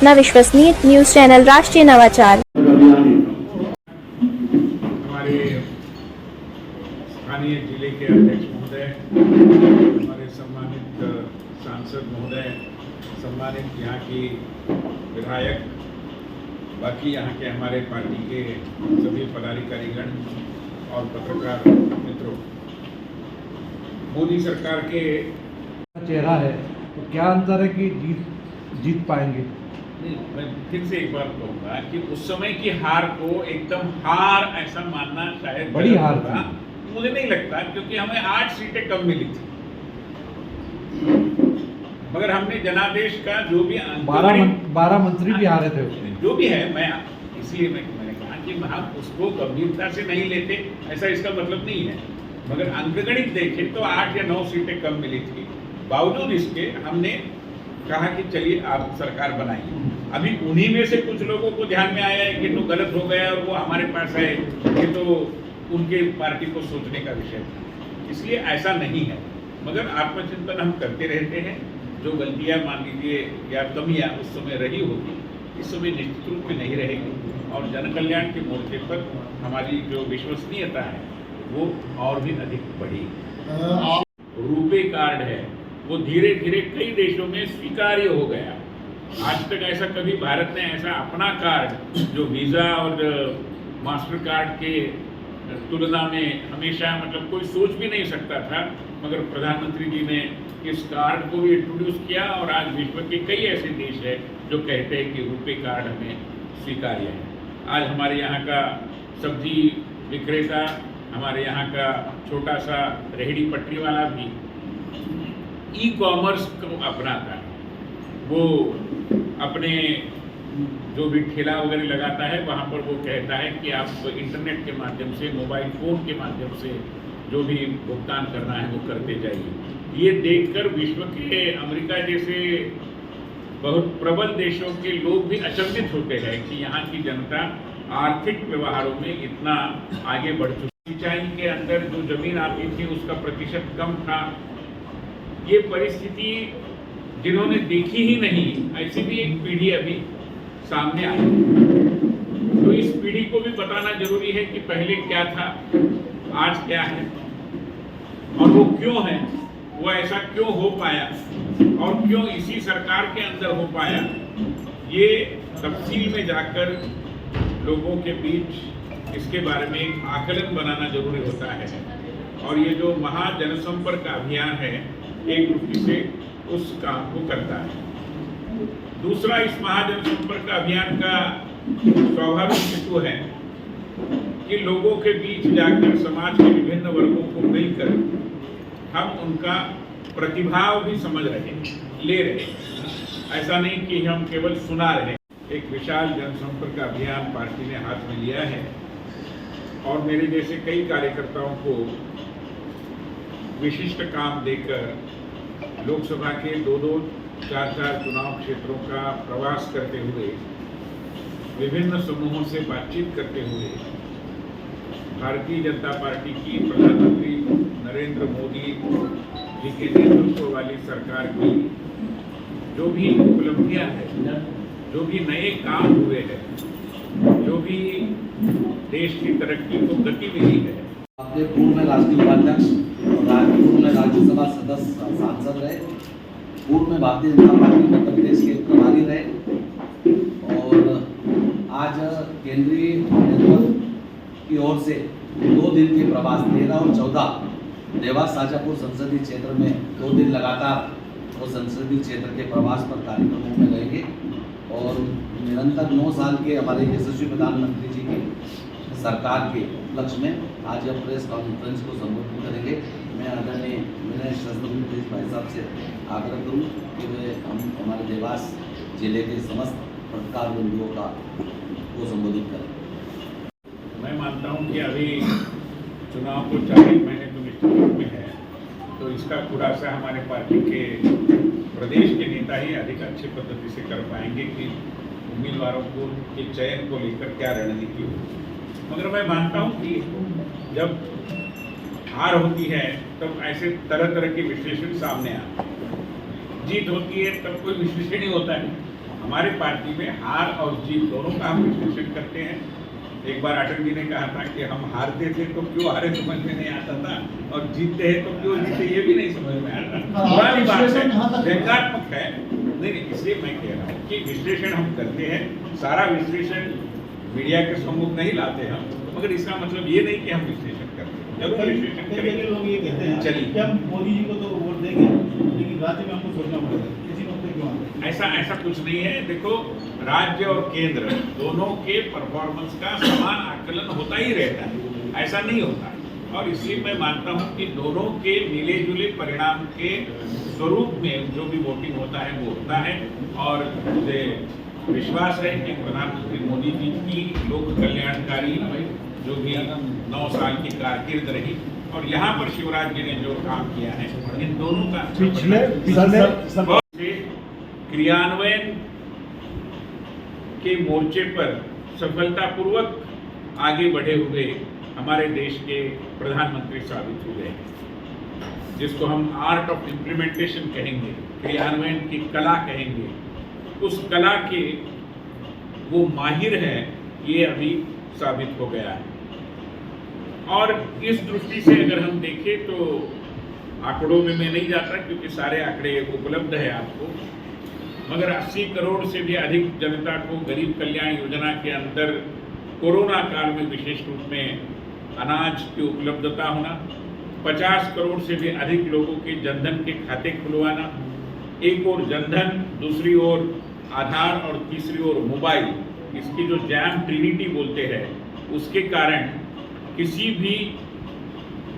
अपना विश्वसनीय news channel राष्ट्रीय नवाचार। हमारे स्थानीय जिले के अध्यक्ष महोदय, हमारे सम्मानित सांसद महोदय, सम्मानित यहाँ की विधायक, बाकी यहाँ के हमारे पार्टी के सभी पदाधिकारीगण और पत्रकार मित्रों, मोदी सरकार के चेहरा है तो क्या अंतर है कि जीत पाएंगे? नहीं, मैं फिर से एक बार कहूँगा कि उस समय की हार को एकदम हार ऐसा मानना शायद बड़ी हार था। मुझे नहीं लगता, क्योंकि हमें 8 सीटें कम मिली थी, मगर हमने जनादेश का जो भी 12 मंत्री भी हारे थे उसमें। जो भी है, इसलिए मैंने कहा कि हम उसको गंभीरता से नहीं लेते, ऐसा इसका मतलब नहीं है, मगर अंकगणित देखें तो 8 या 9 सीटें कम मिली थी। बावजूद इसके हमने कहा कि चलिए आप सरकार बनाइए। अभी उन्हीं में से कुछ लोगों को ध्यान में आया है कि तो गलत हो गया और वो हमारे पास है, ये तो उनके पार्टी को सोचने का विषय था, इसलिए ऐसा नहीं है। मगर आत्मचिंतन हम करते रहते हैं। जो गलतियां मान लीजिए या कमियां उस समय रही होगी, इस समय निश्चित रूप में नहीं रहेगी, और जन कल्याण के मोर्चे पर हमारी जो विश्वसनीयता है वो और भी अधिक बढ़ी। रुपे कार्ड है वो धीरे धीरे कई देशों में स्वीकार्य हो गया। आज तक ऐसा कभी भारत ने ऐसा अपना कार्ड, जो वीज़ा और मास्टर कार्ड के तुलना में हमेशा मतलब कोई सोच भी नहीं सकता था, मगर प्रधानमंत्री जी ने इस कार्ड को भी इंट्रोड्यूस किया, और आज विश्व के कई ऐसे देश हैं जो कहते हैं कि रुपे कार्ड हमें स्वीकार्य है। आज हमारे यहाँ का सब्जी विक्रेता, हमारे यहाँ का छोटा सा रेहड़ी पटरी वाला भी ई-कॉमर्स को अपनाता है। वो अपने जो भी ठेला वगैरह लगाता है वहाँ पर वो कहता है कि आप इंटरनेट के माध्यम से, मोबाइल फ़ोन के माध्यम से जो भी भुगतान करना है वो करते जाइए। ये देखकर विश्व के अमेरिका जैसे बहुत प्रबल देशों के लोग भी अचंभित होते हैं कि यहाँ की जनता आर्थिक व्यवहारों में इतना आगे बढ़ चुकी। सिंचाई के अंदर जो जमीन आती थी उसका प्रतिशत कम था। ये परिस्थिति जिन्होंने देखी ही नहीं, ऐसी भी एक पीढ़ी अभी सामने आई, तो इस पीढ़ी को भी बताना जरूरी है कि पहले क्या था, आज क्या है, और वो क्यों है, वो ऐसा क्यों हो पाया, और क्यों इसी सरकार के अंदर हो पाया। ये तफसील में जाकर लोगों के बीच इसके बारे में एक आकलन बनाना जरूरी होता है। और ये जो महाजनसंपर्क अभियान है, एक रूप से उस काम को करता है। दूसरा, इस महाजनसंपर्क अभियान का स्वाभाविक हेतु है कि लोगों के बीच जाकर समाज के विभिन्न वर्गों को मिलकर हम उनका प्रतिभाव भी समझ रहे, ले रहे। ऐसा नहीं कि हम केवल सुना रहे। एक विशाल जनसंपर्क अभियान पार्टी ने हाथ में लिया है, और मेरे जैसे कई कार्यकर्ताओं को विशिष्ट काम देकर लोकसभा के 2-2, 4-4 चुनाव क्षेत्रों का प्रवास करते हुए, विभिन्न समूहों से बातचीत करते हुए, भारतीय जनता पार्टी की प्रधानमंत्री नरेंद्र मोदी जी के नेतृत्व वाली सरकार की जो भी उपलब्धियां हैं, जो भी नए काम हुए हैं, जो भी देश की तरक्की को गति मिली है। आपने पूर्व में राष्ट्रीय उपाध्यक्ष और पूर्व में राज्यसभा सदस्य सांसद रहे, पूर्व में भारतीय जनता पार्टी मध्य प्रदेश के प्रभारी रहे, और आज केंद्रीय नेतृत्व की ओर से 2 दिन के प्रवास 13 और 14 देवास शाजापुर संसदीय क्षेत्र में 2 दिन लगातार वो संसदीय क्षेत्र के प्रवास पर कार्यक्रमों में रहेंगे, और निरंतर 9 साल के हमारे यशस्वी प्रधानमंत्री जी के सरकार के उपलक्ष्य में आज यह प्रेस कॉन्फ्रेंस को संबोधित करेंगे। मैं आदरणीय विनय शस्त्री भाई साहब से आग्रह करूँ कि वे हमारे देवास जिले के समस्त पत्रकार बंधुओं को संबोधित करें। मैं मानता हूँ कि अभी चुनाव को 40 महीने तो निश्चित रूप में है, तो इसका खुलासा हमारे पार्टी के प्रदेश के नेता ही अधिक अच्छी पद्धति से कर पाएंगे कि उम्मीदवारों को के चयन को लेकर क्या रणनीति हो। मगर मैं मानता हूँ कि जब हार होती है तब ऐसे तरह तरह के विश्लेषण सामने आते हैं। जीत होती है तब कोई विश्लेषण ही होता है, हमारे पार्टी में हार और जीत दोनों का हम विश्लेषण करते हैं। एक बार अटल जी ने कहा था कि हम हारते थे तो क्यों हारे समझ में नहीं आता था, और जीतते हैं तो क्यों जीते ये भी नहीं समझ में आता। पुरानी बात है, व्यंग्यात्मक है। नहीं, इसलिए मैं कह रहा हूँ कि विश्लेषण हम करते हैं, सारा विश्लेषण मीडिया के सम्मुख नहीं लाते हम, मगर इसका मतलब ये नहीं कि हम विश्लेषण करते हैं। जरूर विश्लेषण करेंगे। लोग ये कहते हैं चलिए, कि हम मोदी जी को तो वोट देंगे लेकिन राज्य में हमको सोचना पड़ेगा, किसी मुद्दे क्यों आते हैं? ऐसा कुछ नहीं है। देखो, राज्य और केंद्र दोनों के परफॉर्मेंस का समान आकलन होता ही रहता है, ऐसा नहीं होता। और इसलिए मैं मानता हूं कि दोनों के मिले जुले परिणाम के स्वरूप में जो भी वोटिंग होता है वो होता है। और मुझे विश्वास है कि प्रधानमंत्री मोदी जी की लोक कल्याणकारी जो भी 9 साल की कारकिर्द रही, और यहाँ पर शिवराज जी ने जो काम किया है, इन दोनों का पिछले क्रियान्वयन के मोर्चे पर सफलतापूर्वक आगे बढ़े हुए हमारे देश के प्रधानमंत्री साबित हुए हैं, जिसको हम आर्ट ऑफ इम्प्लीमेंटेशन कहेंगे, क्रियान्वयन की कला कहेंगे। उस कला के वो माहिर हैं, ये अभी साबित हो गया है। और इस दृष्टि से अगर हम देखें तो आंकड़ों में मैं नहीं जाता क्योंकि सारे आंकड़े उपलब्ध है आपको, मगर 80 करोड़ से भी अधिक जनता को गरीब कल्याण योजना के अंदर कोरोना काल में विशेष रूप में अनाज की उपलब्धता होना, 50 करोड़ से भी अधिक लोगों के जनधन के खाते खुलवाना, एक ओर जनधन, दूसरी ओर आधार और तीसरी ओर मोबाइल, इसकी जो जैम ट्रिनिटी बोलते हैं, उसके कारण किसी भी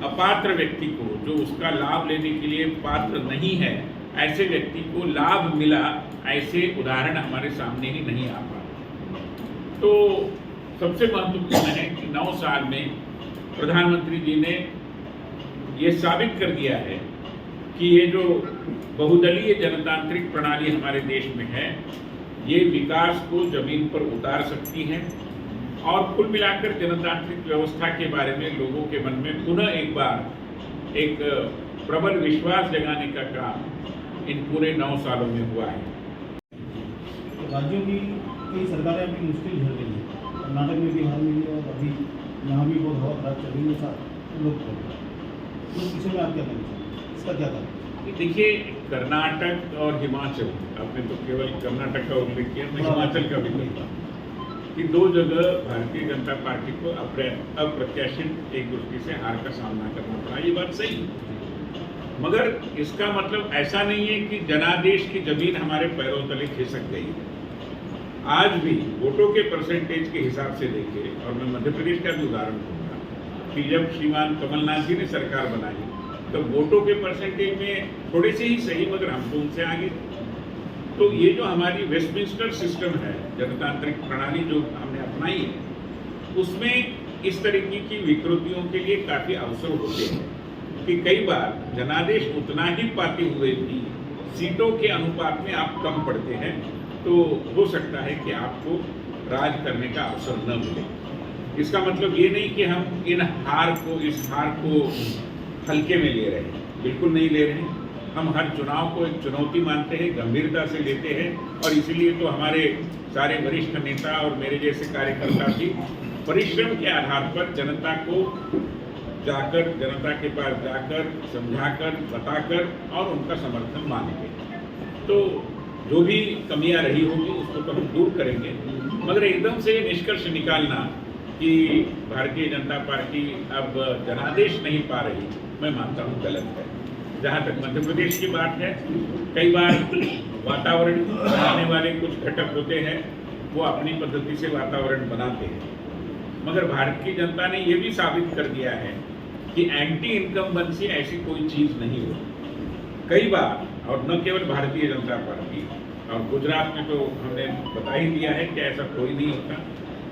अपात्र व्यक्ति को, जो उसका लाभ लेने के लिए पात्र नहीं है, ऐसे व्यक्ति को लाभ मिला, ऐसे उदाहरण हमारे सामने ही नहीं आ पाते। तो सबसे महत्वपूर्ण है कि 9 साल में प्रधानमंत्री जी ने ये साबित कर दिया है कि ये जो बहुदलीय जनतांत्रिक प्रणाली हमारे देश में है, ये विकास को जमीन पर उतार सकती है। और कुल मिलाकर जनतांत्रिक व्यवस्था के बारे में लोगों के मन में पुनः एक बार एक प्रबल विश्वास जगाने का काम इन पूरे 9 सालों में हुआ है। राज्यों की कई सरकारें अभी मुश्किल झेल रही है, कर्नाटक में भी हाल में, और अभी यहाँ भी बहुत हवा खराब चल रही है, साथ लोग इस विषय में आप क्या कहना चाहेंगे, इसका क्या कारण? देखिए, कर्नाटक और हिमाचल, आपने तो केवल कर्नाटक का उल्लेख किया, मैं हिमाचल का भी कहता हूँ कि 2 जगह भारतीय जनता पार्टी को अप्रत्याशित एक दृष्टि से हार का सामना करना पड़ा, ये बात सही है। मगर इसका मतलब ऐसा नहीं है कि जनादेश की जमीन हमारे पैरों तले खिसक गई है। आज भी वोटों के परसेंटेज के हिसाब से देखें, और मैं मध्य प्रदेश का भी उदाहरण दूंगा कि जब श्रीमान कमलनाथ जी ने सरकार बनाई तो वोटों के परसेंटेज में थोड़े से ही सही, मगर हम तो उनसे आगे। तो ये जो हमारी वेस्टमिंस्टर सिस्टम है, जनतांत्रिक प्रणाली जो हमने अपनाई है, उसमें इस तरीके की विकृतियों के लिए काफ़ी अवसर होते हैं कि कई बार जनादेश उतना ही पाते हुए भी सीटों के अनुपात में आप कम पड़ते हैं, तो हो सकता है कि आपको राज करने का अवसर न मिले। इसका मतलब ये नहीं कि हम इस हार को हल्के में ले रहे हैं, बिल्कुल नहीं ले रहे हैं। हम हर चुनाव को एक चुनौती मानते हैं, गंभीरता से लेते हैं, और इसीलिए तो हमारे सारे वरिष्ठ नेता और मेरे जैसे कार्यकर्ता भी परिश्रम के आधार पर जनता के पास जाकर, समझाकर, बताकर और उनका समर्थन मांगेंगे। तो जो भी कमियां रही होगी उसको तो हम दूर करेंगे, मगर एकदम से निष्कर्ष निकालना कि भारतीय जनता पार्टी अब जनादेश नहीं पा रही, मैं मानता हूँ गलत है। जहाँ तक मध्य प्रदेश की बात है, कई बार वातावरण बनाने वाले कुछ घटक होते हैं, वो अपनी पद्धति से वातावरण बनाते हैं, मगर भारतीय जनता ने ये भी साबित कर दिया है कि एंटी इनकम्बेंसी ऐसी कोई चीज़ नहीं होती। कई बार, और न केवल भारतीय जनता पार्टी, और गुजरात में तो हमने बता ही दिया है कि ऐसा कोई नहीं होता।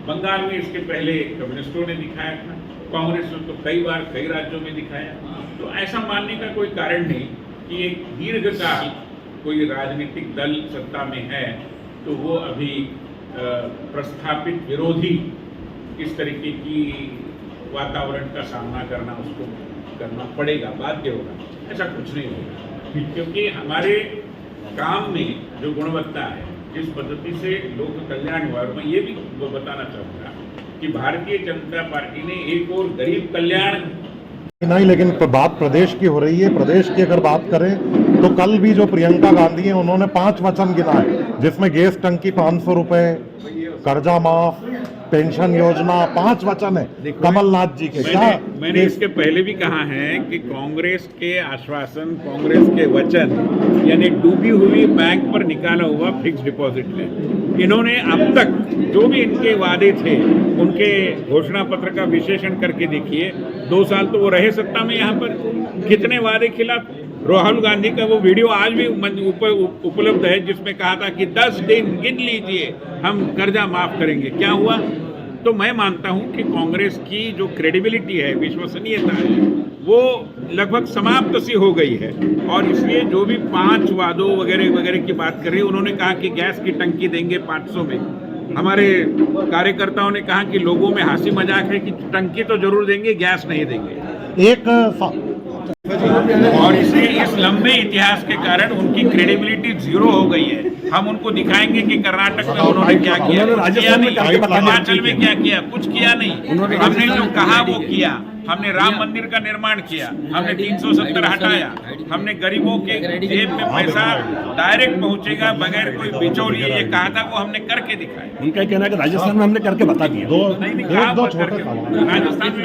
बंगाल में इसके पहले कम्युनिस्टों ने दिखाया था, कांग्रेस ने तो कई बार कई राज्यों में दिखाया। तो ऐसा मानने का कोई कारण नहीं कि एक दीर्घकाल कोई राजनीतिक दल सत्ता में है तो वो अभी प्रस्थापित विरोधी इस तरीके की वातावरण का सामना करना उसको करना पड़ेगा, बाध्य होगा। ऐसा कुछ नहीं होगा, क्योंकि हमारे काम में जो गुणवत्ता है जिस पद्धति से लोक कल्याण हुआ, और मैं ये भी बताना चाहूँगा कि भारतीय जनता पार्टी ने एक और गरीब कल्याण नहीं, लेकिन बात प्रदेश की हो रही है। प्रदेश की अगर बात करें तो कल भी जो प्रियंका गांधी हैं उन्होंने 5 वचन गिनाए, जिसमें गैस टंकी 500 रुपए, कर्जा माफ, पेंशन योजना, 5 वचन है कमलनाथ जी के। मैंने इसके पहले भी कहा है कि कांग्रेस के आश्वासन, कांग्रेस के वचन, यानी डूबी हुई बैंक पर निकाला हुआ फिक्स डिपॉजिट है। इन्होंने अब तक जो भी इनके वादे थे उनके घोषणा पत्र का विश्लेषण करके देखिए, 2 साल तो वो रहे सत्ता में, यहाँ पर कितने वादे खिलाफ। राहुल गांधी का वो वीडियो आज भी उपलब्ध है जिसमें कहा था कि 10 दिन गिन लीजिए हम कर्जा माफ करेंगे, क्या हुआ। तो मैं मानता हूं कि कांग्रेस की जो क्रेडिबिलिटी है, विश्वसनीयता है, वो लगभग समाप्त सी हो गई है। और इसलिए जो भी 5 वादों वगैरह वगैरह की बात कर रही है, उन्होंने कहा कि गैस की टंकी देंगे 500 में। हमारे कार्यकर्ताओं ने कहा कि लोगों में हंसी मजाक है कि टंकी तो जरूर देंगे, गैस नहीं देंगे। और इसलिए इस लंबे इतिहास के कारण उनकी क्रेडिबिलिटी 0 हो गई है। हम उनको दिखाएंगे कि कर्नाटक में उन्होंने क्या किया, हिमाचल में क्या किया, कुछ किया नहीं। हमने जो कहा वो किया। हमने राम मंदिर का निर्माण किया, हमने 370 हटाया, हमने गरीबों के जेब में पैसा डायरेक्ट पहुंचेगा बगैर कोई बिचौलिए, ये कहा था, वो हमने करके दिखाया। उनका कहना है कि राजस्थान में हमने करके बता दिया। नहीं, राजस्थान में